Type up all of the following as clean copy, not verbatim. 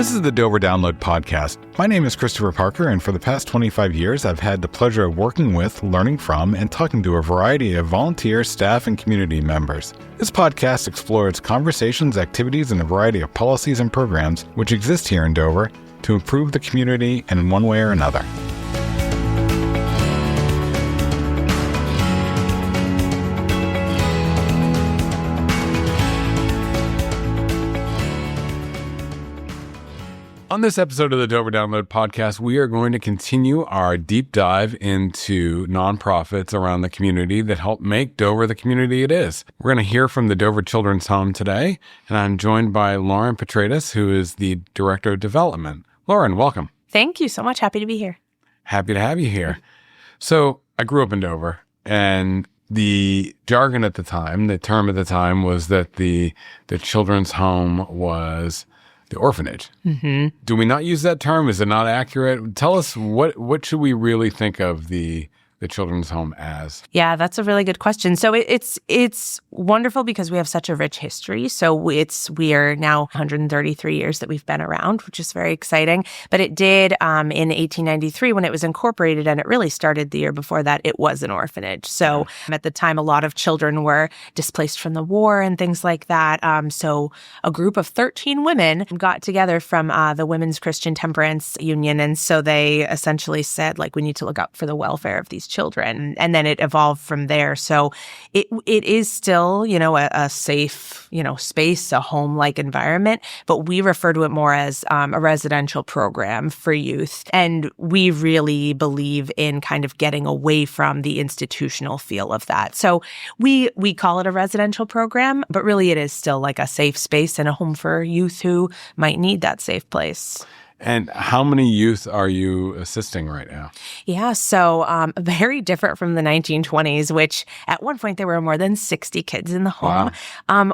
This is the Dover Download Podcast. My name is Christopher Parker, and for the past 25 years, I've had the pleasure of working with, learning from, and talking to a variety of volunteer, staff, and community members. This podcast explores conversations, activities, and a variety of policies and programs which exist here in Dover to improve the community in one way or another. On this episode of the Dover Download Podcast, we are going to continue our deep dive into nonprofits around the community that help make Dover the community it is. We're going to hear from the Dover Children's Home today, and I'm joined by Lauren Petraitis, who is the Director of Development. Lauren, welcome. Thank you so much. Happy to be here. Happy to have you here. So I grew up in Dover, and the jargon at the time, the term at the time was that the children's home was the orphanage. Mm-hmm. Do we not use that term? Is it not accurate? Tell us, what should we really think of the children's home as? Yeah, that's a really good question. So it's wonderful because we have such a rich history. So we are now 133 years that we've been around, which is very exciting. But it did in 1893 when it was incorporated, and it really started the year before that, it was an orphanage. So at the time, a lot of children were displaced from the war and things like that. So a group of 13 women got together from the Women's Christian Temperance Union. And so they essentially said, we need to look out for the welfare of these children. And then it evolved from there. So it is still, a safe, space, a home-like environment, but we refer to it more as a residential program for youth. And we really believe in kind of getting away from the institutional feel of that. So we call it a residential program, but really it is still like a safe space and a home for youth who might need that safe place. And how many youth are you assisting right now? Yeah, so very different from the 1920s, which at one point there were more than 60 kids in the home,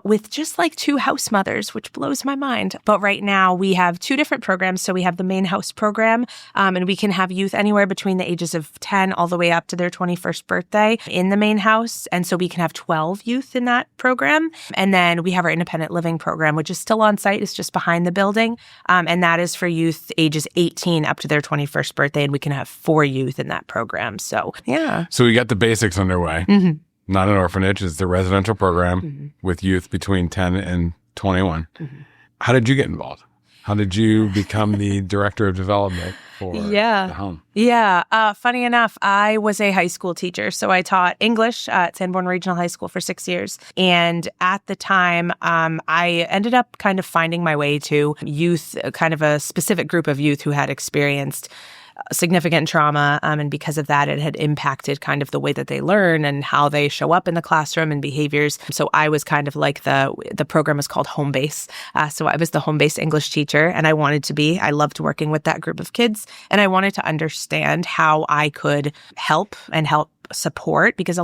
with just 2 house mothers, which blows my mind. But right now we have 2 different programs. So we have the main house program, and we can have youth anywhere between the ages of 10 all the way up to their 21st birthday in the main house. And so we can have 12 youth in that program. And then we have our independent living program, which is still on site. It's just behind the building. And that is for youth ages 18 up to their 21st birthday, and we can have 4 youth in that program. So, yeah. So we got the basics underway. Mm-hmm. Not an orphanage. It's the residential program with youth between 10 and 21. Mm-hmm. How did you get involved? How did you become the Director of Development for the home? Yeah. Funny enough, I was a high school teacher. So I taught English at Sanborn Regional High School for 6 years. And at the time, I ended up kind of finding my way to youth, kind of a specific group of youth who had experienced significant trauma. And because of that, it had impacted kind of the way that they learn and how they show up in the classroom and behaviors. So I was kind of like the program was called Home Base. So I was the home base English teacher, and I loved working with that group of kids. And I wanted to understand how I could help support, because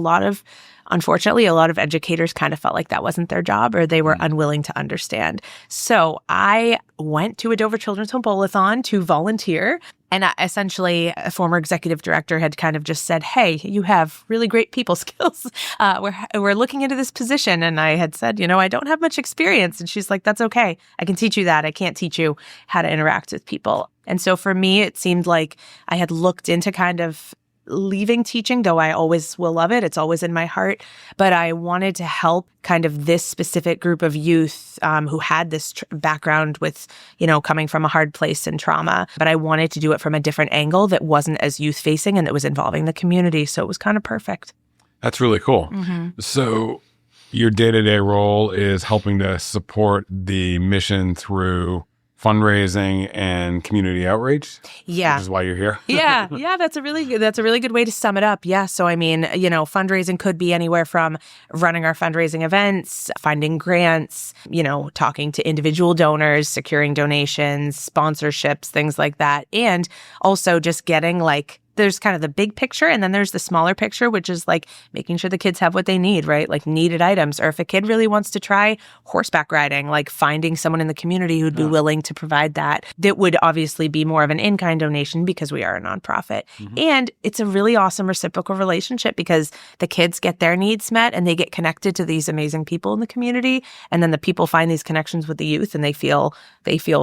unfortunately, a lot of educators kind of felt like that wasn't their job, or they were unwilling to understand. So I went to a Dover Children's Home Bowl-a-thon to volunteer. And essentially, a former executive director had kind of just said, hey, you have really great people skills. We're looking into this position. And I had said, I don't have much experience. And she's like, that's okay. I can teach you that. I can't teach you how to interact with people. And so for me, it seemed like I had looked into kind of leaving teaching, though I always will love it. It's always in my heart. But I wanted to help kind of this specific group of youth who had this background with, coming from a hard place and trauma. But I wanted to do it from a different angle that wasn't as youth-facing and that was involving the community. So it was kind of perfect. That's really cool. Mm-hmm. So your day-to-day role is helping to support the mission through fundraising and community outreach. Yeah. Which is why you're here. Yeah. That's a really good way to sum it up. Yeah. So, fundraising could be anywhere from running our fundraising events, finding grants, talking to individual donors, securing donations, sponsorships, things like that. And also just getting there's kind of the big picture, and then there's the smaller picture, which is like making sure the kids have what they need, right? Like needed items. Or if a kid really wants to try horseback riding, like finding someone in the community who'd be willing to provide that. That would obviously be more of an in-kind donation because we are a nonprofit. And it's a really awesome reciprocal relationship because the kids get their needs met and they get connected to these amazing people in the community. And then the people find these connections with the youth and they feel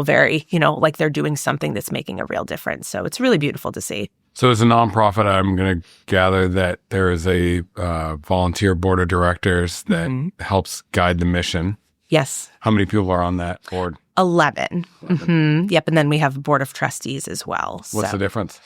very, like they're doing something that's making a real difference. So it's really beautiful to see. So as a nonprofit, I'm going to gather that there is a volunteer board of directors that helps guide the mission. Yes. How many people are on that board? 11. Yep. And then we have a board of trustees as well. What's the difference?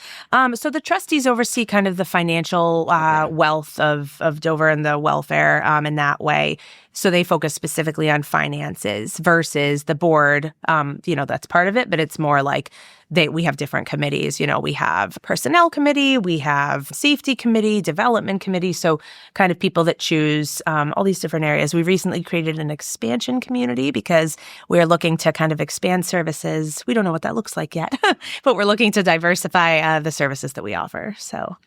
So the trustees oversee kind of the financial wealth of Dover and the welfare in that way. So they focus specifically on finances versus the board, that's part of it, but it's more like we have different committees. We have personnel committee, we have safety committee, development committee. So kind of people that choose all these different areas. We recently created an expansion community because we're looking to kind of expand services. We don't know what that looks like yet, but we're looking to diversify the services that we offer. So,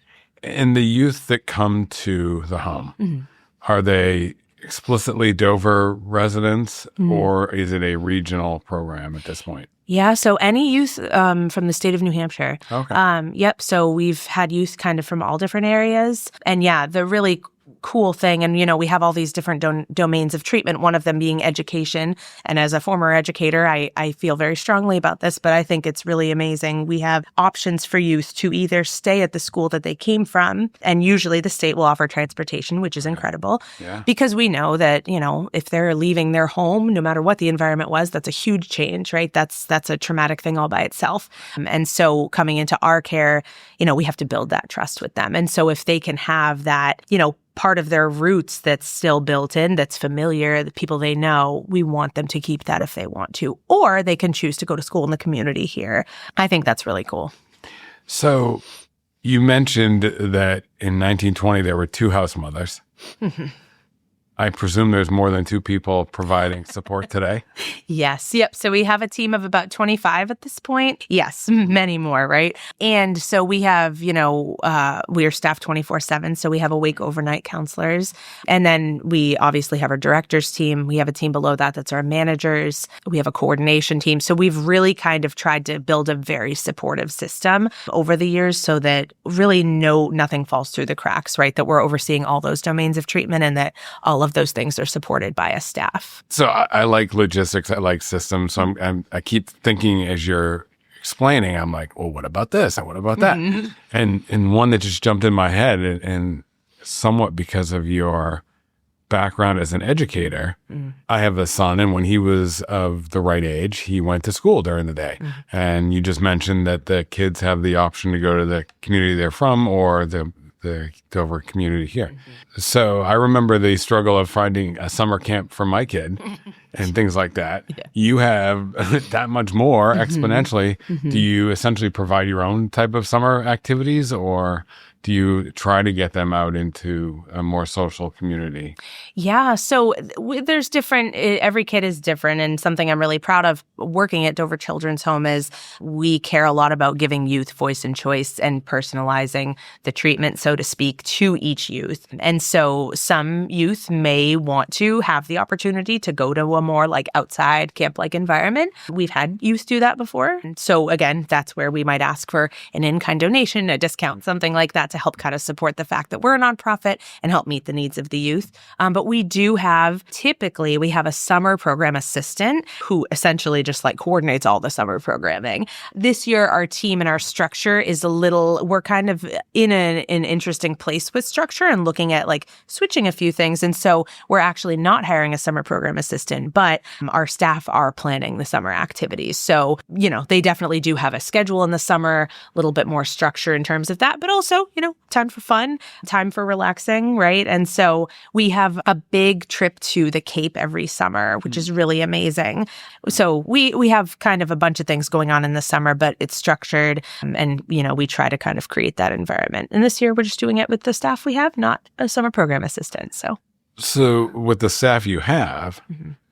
and the youth that come to the home, are they explicitly Dover residents or is it a regional program at this point? Yeah, so any youth from the state of New Hampshire. Okay. Yep, so we've had youth kind of from all different areas. And yeah, the really cool thing, and we have all these different domains of treatment, one of them being education. And as a former educator, I feel very strongly about this, but I think it's really amazing. We have options for youth to either stay at the school that they came from, and usually the state will offer transportation, which is incredible. Yeah. Because we know that, if they're leaving their home, no matter what the environment was, that's a huge change, right? That's a traumatic thing all by itself. And so coming into our care, we have to build that trust with them. And so if they can have that, part of their roots that's still built in, that's familiar, the people they know, we want them to keep that if they want to. Or they can choose to go to school in the community here. I think that's really cool. So you mentioned that in 1920 there were 2 house mothers. I presume there's more than 2 people providing support today? Yes. Yep. So we have a team of about 25 at this point. Yes, many more, right? And so we have, we are staffed 24/7. So we have awake overnight counselors. And then we obviously have our directors team. We have a team below that that's our managers. We have a coordination team. So we've really kind of tried to build a very supportive system over the years so that really nothing falls through the cracks, right? That we're overseeing all those domains of treatment and that all of those things are supported by a staff. So I like logistics. I like systems. So I keep thinking as you're explaining, I'm like, well, what about this? And what about that? And one that just jumped in my head and somewhat because of your background as an educator, I have a son, and when he was of the right age, he went to school during the day. And you just mentioned that the kids have the option to go to the community they're from or the Dover community here. So I remember the struggle of finding a summer camp for my kid and things like that. Yeah. You have that much more exponentially. Do you essentially provide your own type of summer activities, or do you try to get them out into a more social community? Yeah, so there's different, every kid is different, and something I'm really proud of working at Dover Children's Home is we care a lot about giving youth voice and choice and personalizing the treatment, so to speak, to each youth. And so some youth may want to have the opportunity to go to a more like outside camp-like environment. We've had youth do that before. So again, that's where we might ask for an in-kind donation, a discount, something like that to help kind of support the fact that we're a nonprofit and help meet the needs of the youth. But we do typically we have a summer program assistant who essentially just like coordinates all the summer programming. This year, our team and our structure is we're kind of in an interesting place with structure and looking at like switching a few things. And so we're actually not hiring a summer program assistant, but our staff are planning the summer activities. So, they definitely do have a schedule in the summer, a little bit more structure in terms of that, but also, time for fun, time for relaxing, right? And so we have a big trip to the Cape every summer, which is really amazing. So we have kind of a bunch of things going on in the summer, but it's structured and, we try to kind of create that environment. And this year we're just doing it with the staff we have, not a summer program assistant. So with the staff you have,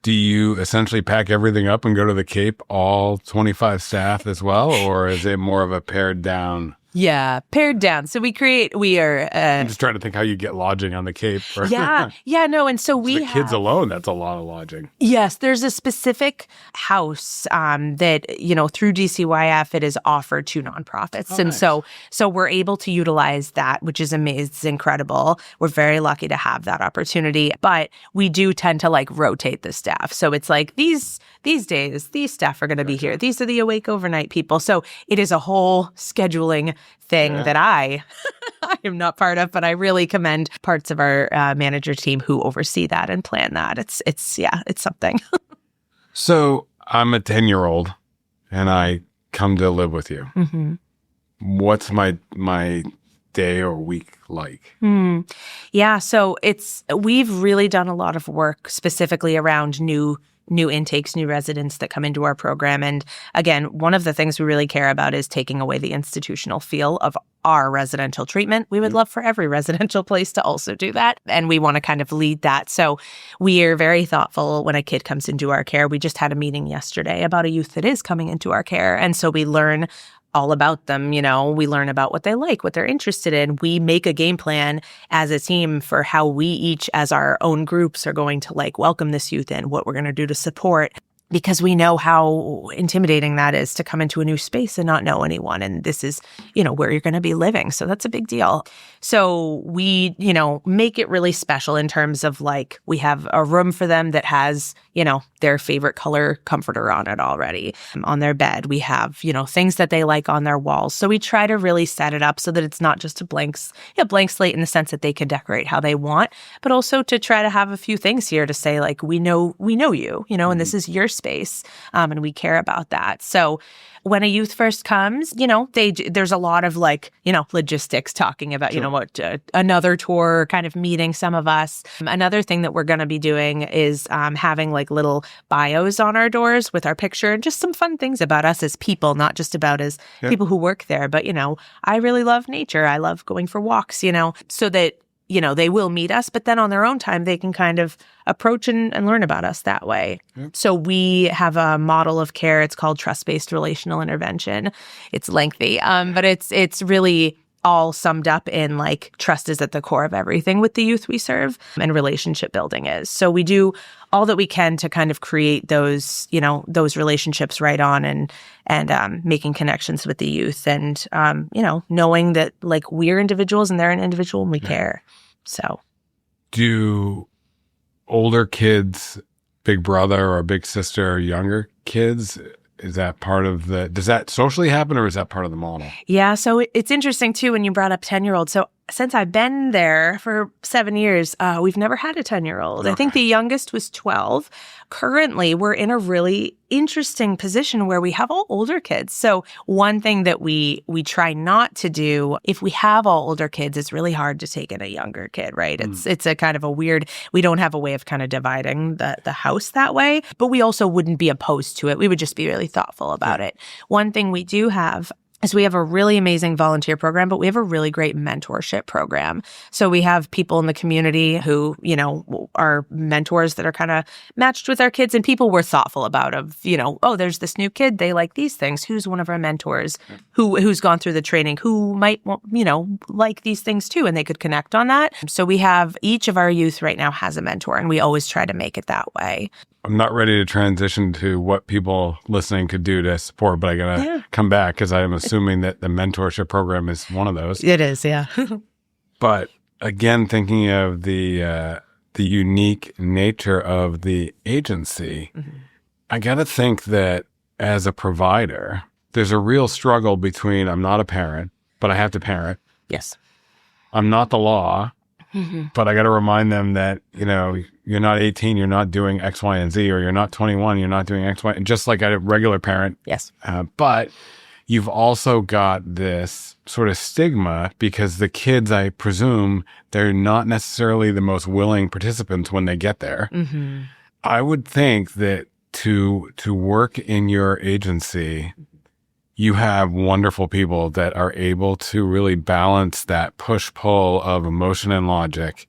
do you essentially pack everything up and go to the Cape, all 25 staff as well? Or is it more of a pared down Yeah, pared down. So we are I'm just trying to think how you get lodging on the Cape. no. And so we the kids alone, that's a lot of lodging. Yes, there's a specific house that, through DCYF, it is offered to nonprofits. Oh, and nice. so we're able to utilize that, which is amazing. It's incredible. We're very lucky to have that opportunity. But we do tend to rotate the staff. So it's like these days, these staff are going to be here. These are the awake overnight people. So it is a whole scheduling thing that I am not part of, but I really commend parts of our manager team who oversee that and plan that. It's something. So I'm a 10-year-old and I come to live with you. Mm-hmm. What's my day or week like? Yeah, so we've really done a lot of work specifically around new intakes, new residents that come into our program. And again, one of the things we really care about is taking away the institutional feel of our residential treatment. We would love for every residential place to also do that. And we want to kind of lead that. So we are very thoughtful when a kid comes into our care. We just had a meeting yesterday about a youth that is coming into our care. And so we learn all about them. We learn about what they like, what they're interested in. We make a game plan as a team for how we each, as our own groups, are going to welcome this youth in, what we're going to do to support. Because we know how intimidating that is to come into a new space and not know anyone. And this is, where you're going to be living. So that's a big deal. So we, make it really special in terms of we have a room for them that has, their favorite color comforter on it already on their bed. We have, things that they like on their walls. So we try to really set it up so that it's not just a blank slate in the sense that they can decorate how they want, but also to try to have a few things here to say we know you, and this is your space, and we care about that. So when a youth first comes, there's a lot of logistics talking about, another tour, kind of meeting some of us. Another thing that we're going to be doing is having little bios on our doors with our picture and just some fun things about us as people, not just about as people who work there. But, I really love nature. I love going for walks, so that they will meet us, but then on their own time, they can kind of approach and learn about us that way. Yep. So we have a model of care. It's called trust-based relational intervention. It's lengthy, but it's really all summed up in trust is at the core of everything with the youth we serve, and relationship building is. So we do all that we can to kind of create those relationships right on and making connections with the youth and, knowing that we're individuals and they're an individual and we care. So do older kids, big brother or big sister, or younger kids, is that part of does that socially happen or is that part of the model? Yeah. So it's interesting too, when you brought up 10-year-olds. So since I've been there for 7 years, we've never had a 10-year-old. Okay. I think the youngest was 12. Currently, we're in a really interesting position where we have all older kids. So one thing that we try not to do, if we have all older kids, it's really hard to take in a younger kid, right? It's a kind of a weird, we don't have a way of kind of dividing the house that way, but we also wouldn't be opposed to it. We would just be really thoughtful about it. One thing we do have is we have a really amazing volunteer program, but we have a really great mentorship program. So we have people in the community who, are mentors that are kind of matched with our kids, and people we're thoughtful about there's this new kid, they like these things. Who's one of our mentors who's gone through the training, who might, like these things too, and they could connect on that. So we have each of our youth right now has a mentor, and we always try to make it that way. I'm not ready to transition to what people listening could do to support, but I got to come back because I'm assuming that the mentorship program is one of those. It is, yeah. But again, thinking of the unique nature of the agency, I got to think that as a provider, there's a real struggle between I'm not a parent, but I have to parent. Yes. I'm not the law. But I got to remind them that, you're not 18, you're not doing X, Y, and Z, or you're not 21, you're not doing X, Y, and just like a regular parent. Yes. But you've also got this sort of stigma because the kids, I presume, they're not necessarily the most willing participants when they get there. I would think that to work in your agency, you have wonderful people that are able to really balance that push-pull of emotion and logic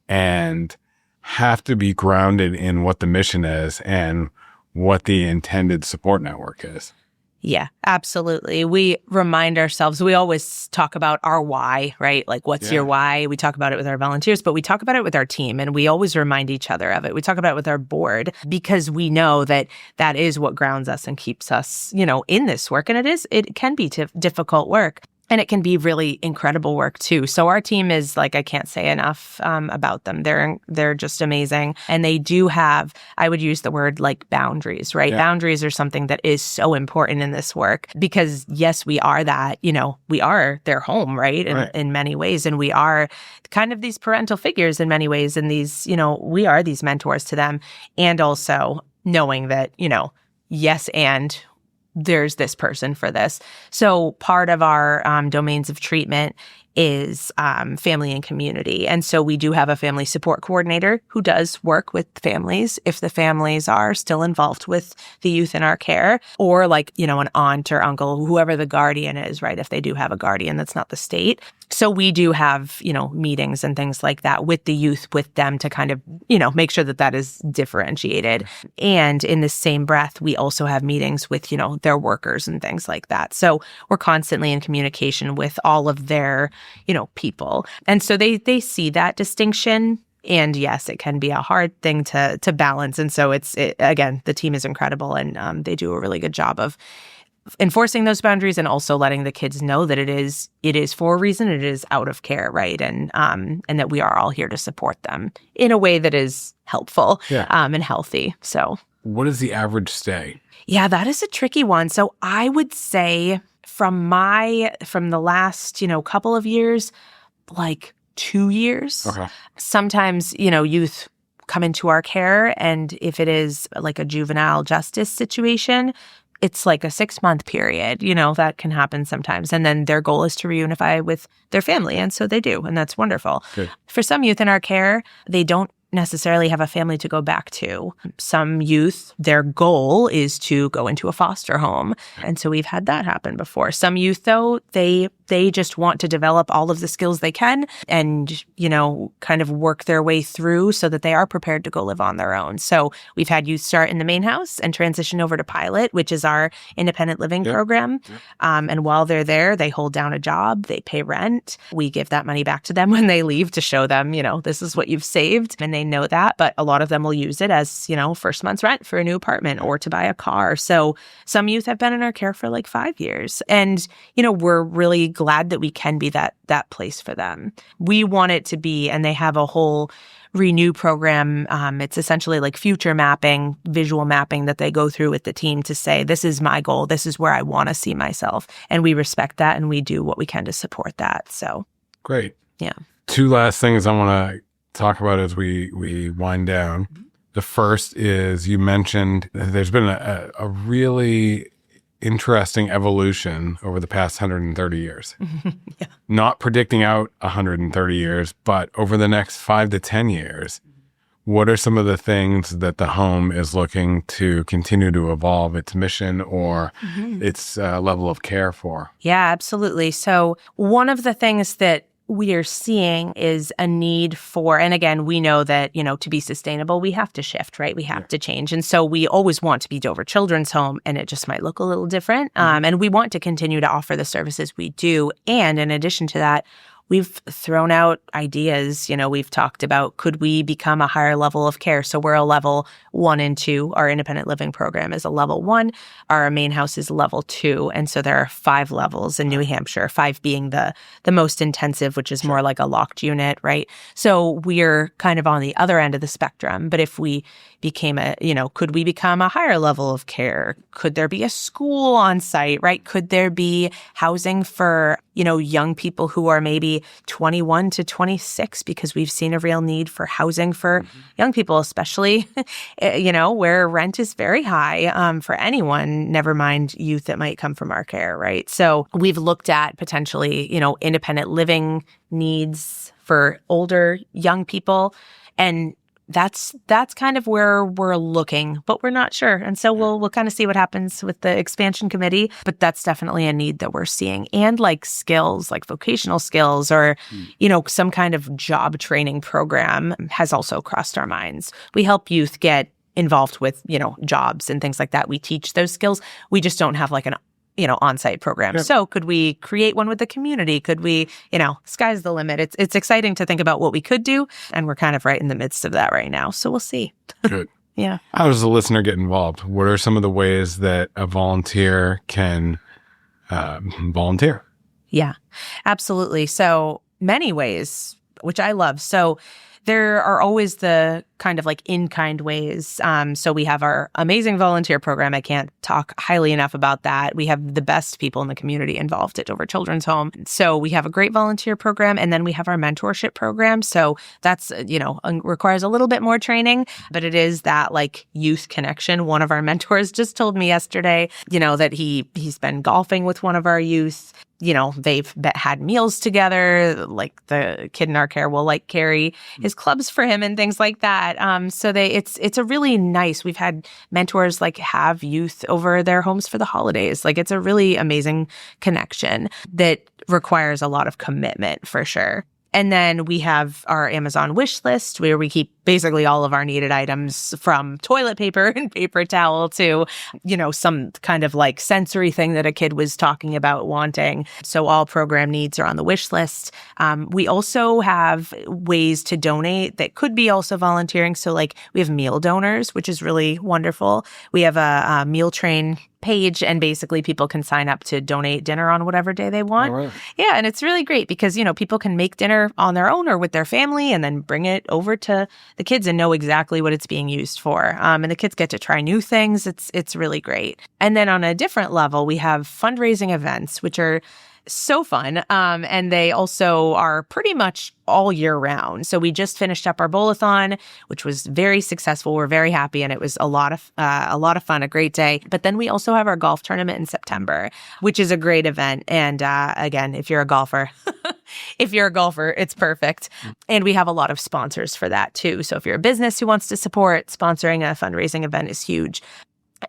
and have to be grounded in what the mission is and what the intended support network is. Yeah, absolutely. We remind ourselves, we always talk about our why, right? Like, what's your why? We talk about it with our volunteers, but we talk about it with our team, and we always remind each other of it. We talk about it with our board because we know that that is what grounds us and keeps us, in this work. And it can be difficult work. And it can be really incredible work too. So our team is I can't say enough about them. They're just amazing. And they do have, I would use the word boundaries, right? Yeah. Boundaries are something that is so important in this work because yes, we are that, we are their home, right? In many ways. And we are kind of these parental figures in many ways. And these, we are these mentors to them. And also knowing that, yes, and there's this person for this. So part of our domains of treatment is family and community. And so we do have a family support coordinator who does work with families if the families are still involved with the youth in our care, or an aunt or uncle, whoever the guardian is, right? If they do have a guardian that's not the state. So we do have, meetings and things like that with the youth, with them to kind of, make sure that that is differentiated. And in the same breath, we also have meetings with, their workers and things like that. So we're constantly in communication with all of their, people. And so they see that distinction. And yes, it can be a hard thing to balance. And so again, the team is incredible, and they do a really good job of enforcing those boundaries and also letting the kids know that it is for a reason. It is out of care, right? And that we are all here to support them in a way that is helpful and healthy. So, what is the average stay? Yeah, that is a tricky one. So I would say from the last couple of years, 2 years. Okay. Sometimes youth come into our care, and if it is a juvenile justice situation, it's a 6-month period, that can happen sometimes. And then their goal is to reunify with their family. And so they do. And that's wonderful. Good. For some youth in our care, they don't necessarily have a family to go back to. Some youth, their goal is to go into a foster home. And so we've had that happen before. Some youth, though, they just want to develop all of the skills they can and, kind of work their way through so that they are prepared to go live on their own. So we've had youth start in the main house and transition over to Pilot, which is our independent living program. And while they're there, they hold down a job, they pay rent. We give that money back to them when they leave to show them, this is what you've saved. And they know that, but a lot of them will use it as, first month's rent for a new apartment or to buy a car. So some youth have been in our care for 5 years. And, we're really glad that we can be that place for them. We want it to be, and they have a whole Renew program. It's essentially future mapping, visual mapping that they go through with the team to say, this is my goal. This is where I want to see myself. And we respect that, and we do what we can to support that. So great. Yeah. 2 last things I want to talk about as we wind down. The first is, you mentioned there's been a really interesting evolution over the past 130 years. Yeah. Not predicting out 130 years, but over the next 5 to 10 years, what are some of the things that the home is looking to continue to evolve its mission or its level of care for? Yeah, absolutely. So one of the things that we are seeing is a need for, and again, we know that, to be sustainable, we have to shift, right? We have to change. And so we always want to be Dover Children's Home, and it just might look a little different. And we want to continue to offer the services we do. And in addition to that, we've thrown out ideas. We've talked about, could we become a higher level of care? So we're a level 1 and 2. Our independent living program is a level 1. Our main house is level 2. And so there are 5 levels in New Hampshire, 5 being the most intensive, which is more like a locked unit, right? So we're kind of on the other end of the spectrum. But if we became could we become a higher level of care? Could there be a school on site, right? Could there be housing for, young people who are maybe 21 to 26, because we've seen a real need for housing for young people, especially, where rent is very high for anyone, never mind youth that might come from our care, right? So we've looked at potentially, independent living needs for older young people. And that's kind of where we're looking, but we're not sure. And so we'll kind of see what happens with the expansion committee, but that's definitely a need that we're seeing. And skills, vocational skills or, some kind of job training program has also crossed our minds. We help youth get involved with, jobs and things like that. We teach those skills. We just don't have like an on-site program. Yep. So could we create one with the community? Could we, sky's the limit. It's exciting to think about what we could do. And we're kind of right in the midst of that right now. So we'll see. Good. Yeah. How does the listener get involved? What are some of the ways that a volunteer can volunteer? Yeah, absolutely. So many ways, which I love. So there are always the kind of like in-kind ways. So we have our amazing volunteer program. I can't talk highly enough about that. We have the best people in the community involved at Dover Children's Home. So we have a great volunteer program, and then we have our mentorship program. So that's, requires a little bit more training, but it is that like youth connection. One of our mentors just told me yesterday, that he's been golfing with one of our youth. They've had meals together, like the kid in our care will like carry his clubs for him and things like that. So it's a really nice, we've had mentors like have youth over their homes for the holidays. Like it's a really amazing connection that requires a lot of commitment for sure. And then we have our Amazon wish list where we keep basically all of our needed items from toilet paper and paper towel to, some kind of like sensory thing that a kid was talking about wanting. So all program needs are on the wish list. We also have ways to donate that could be also volunteering. So like we have meal donors, which is really wonderful. We have a meal train page, and basically people can sign up to donate dinner on whatever day they want. All right. Yeah, and it's really great because, people can make dinner on their own or with their family and then bring it over to the kids and know exactly what it's being used for. And the kids get to try new things. It's really great. And then on a different level, we have fundraising events, which are so fun. And they also are pretty much all year round. So we just finished up our bowl-a-thon, which was very successful. We're very happy, and it was a lot of fun, a great day. But then we also have our golf tournament in September, which is a great event. And again, if you're a golfer, it's perfect. And we have a lot of sponsors for that too. So if you're a business who wants to support, sponsoring a fundraising event is huge.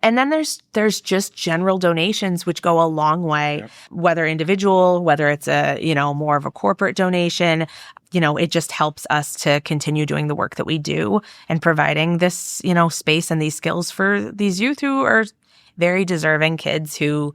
And then there's just general donations, which go a long way, yep. Whether individual, whether it's a, more of a corporate donation, it just helps us to continue doing the work that we do and providing this, space and these skills for these youth who are very deserving kids who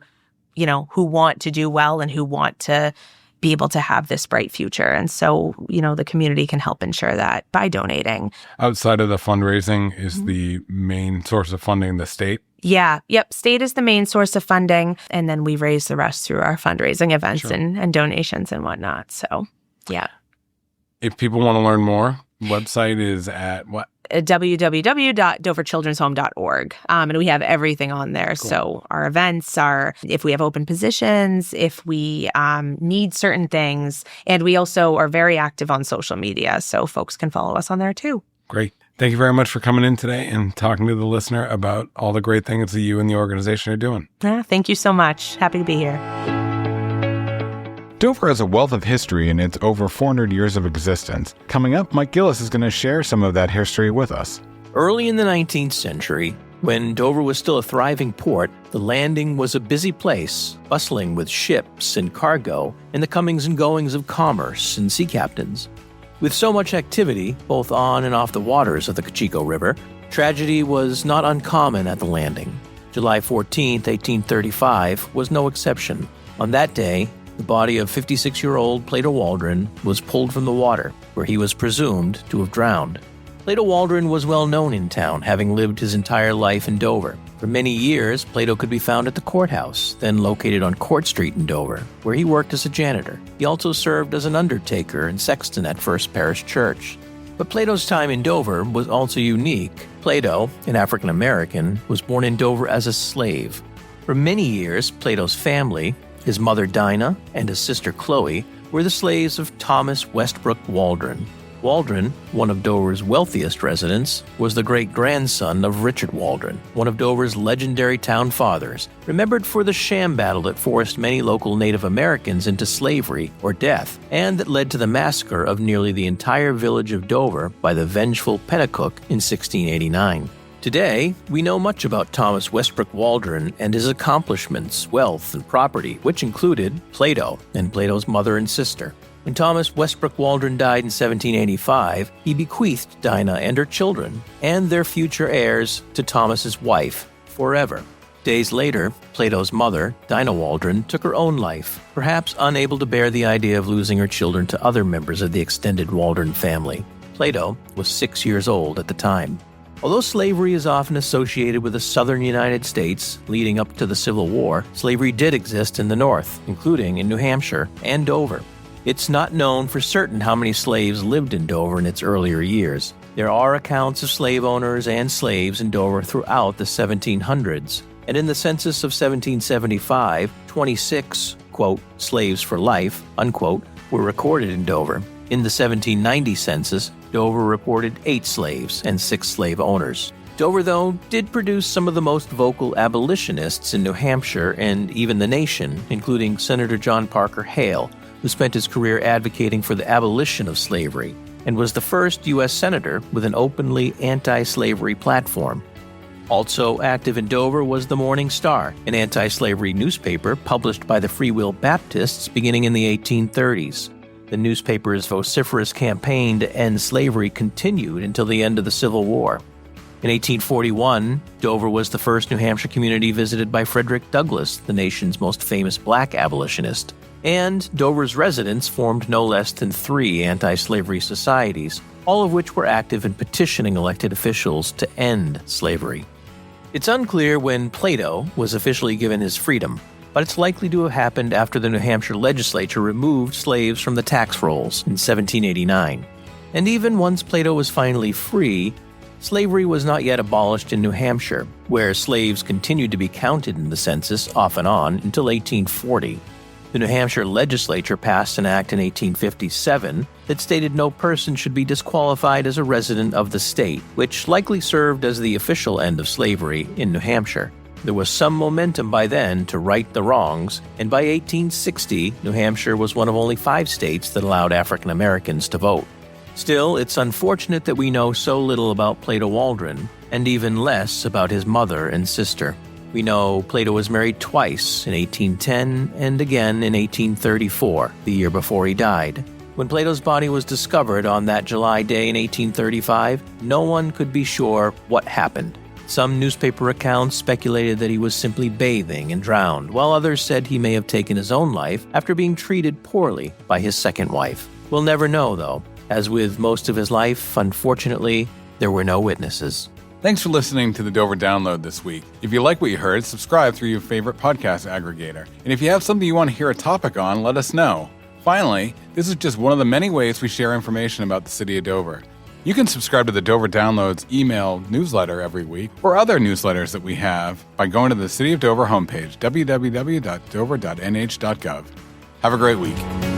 want to do well and who want to be able to have this bright future. And so, the community can help ensure that by donating. Outside of the fundraising, is the main source of funding the state? Yeah. Yep. State is the main source of funding. And then we raise the rest through our fundraising events Sure. and donations and whatnot. So, yeah. If people want to learn more, website is at what? www.doverchildrenshome.org. And we have everything on there. Cool. So our events are, if we have open positions, if we need certain things, and we also are very active on social media. So folks can follow us on there too. Great. Thank you very much for coming in today and talking to the listener about all the great things that you and the organization are doing. Yeah, thank you so much. Happy to be here. Dover has a wealth of history in its over 400 years of existence. Coming up, Mike Gillis is going to share some of that history with us. Early in the 19th century, when Dover was still a thriving port, the landing was a busy place, bustling with ships and cargo and the comings and goings of commerce and sea captains. With so much activity, both on and off the waters of the Cocheco River, tragedy was not uncommon at the landing. July 14, 1835 was no exception. On that day, the body of 56-year-old Plato Waldron was pulled from the water, where he was presumed to have drowned. Plato Waldron was well known in town, having lived his entire life in Dover. For many years, Plato could be found at the courthouse, then located on Court Street in Dover, where he worked as a janitor. He also served as an undertaker and sexton at First Parish Church. But Plato's time in Dover was also unique. Plato, an African-American, was born in Dover as a slave. For many years, Plato's family, his mother Dinah and his sister Chloe, were the slaves of Thomas Westbrook Waldron. Waldron, one of Dover's wealthiest residents, was the great-grandson of Richard Waldron, one of Dover's legendary town fathers, remembered for the sham battle that forced many local Native Americans into slavery or death, and that led to the massacre of nearly the entire village of Dover by the vengeful Pennacook in 1689. Today, we know much about Thomas Westbrook Waldron and his accomplishments, wealth, and property, which included Plato and Plato's mother and sister. When Thomas Westbrook Waldron died in 1785, he bequeathed Dinah and her children and their future heirs to Thomas's wife forever. Days later, Plato's mother, Dinah Waldron, took her own life, perhaps unable to bear the idea of losing her children to other members of the extended Waldron family. Plato was 6 years old at the time. Although slavery is often associated with the southern United States leading up to the Civil War, slavery did exist in the North, including in New Hampshire and Dover. It's not known for certain how many slaves lived in Dover in its earlier years. There are accounts of slave owners and slaves in Dover throughout the 1700s, and in the census of 1775, 26, quote, slaves for life, unquote, were recorded in Dover. In the 1790 census, Dover reported 8 slaves and 6 slave owners. Dover, though, did produce some of the most vocal abolitionists in New Hampshire and even the nation, including Senator John Parker Hale, who spent his career advocating for the abolition of slavery and was the first U.S. senator with an openly anti-slavery platform. Also active in Dover was the Morning Star, an anti-slavery newspaper published by the Free Will Baptists beginning in the 1830s. The newspaper's vociferous campaign to end slavery continued until the end of the Civil War. In 1841, Dover was the first New Hampshire community visited by Frederick Douglass, the nation's most famous black abolitionist. And Dover's residents formed no less than 3 anti-slavery societies, all of which were active in petitioning elected officials to end slavery. It's unclear when Plato was officially given his freedom, but it's likely to have happened after the New Hampshire legislature removed slaves from the tax rolls in 1789. And even once Plato was finally free, slavery was not yet abolished in New Hampshire, where slaves continued to be counted in the census off and on until 1840. The New Hampshire legislature passed an act in 1857 that stated no person should be disqualified as a resident of the state, which likely served as the official end of slavery in New Hampshire. There was some momentum by then to right the wrongs, and by 1860, New Hampshire was one of only 5 states that allowed African Americans to vote. Still, it's unfortunate that we know so little about Plato Waldron, and even less about his mother and sister. We know Plato was married twice, in 1810 and again in 1834, the year before he died. When Plato's body was discovered on that July day in 1835, no one could be sure what happened. Some newspaper accounts speculated that he was simply bathing and drowned, while others said he may have taken his own life after being treated poorly by his second wife. We'll never know, though. As with most of his life, unfortunately, there were no witnesses. Thanks for listening to the Dover Download this week. If you like what you heard, subscribe through your favorite podcast aggregator. And if you have something you want to hear a topic on, let us know. Finally, this is just one of the many ways we share information about the city of Dover. You can subscribe to the Dover Downloads email newsletter every week or other newsletters that we have by going to the City of Dover homepage, www.dover.nh.gov. Have a great week.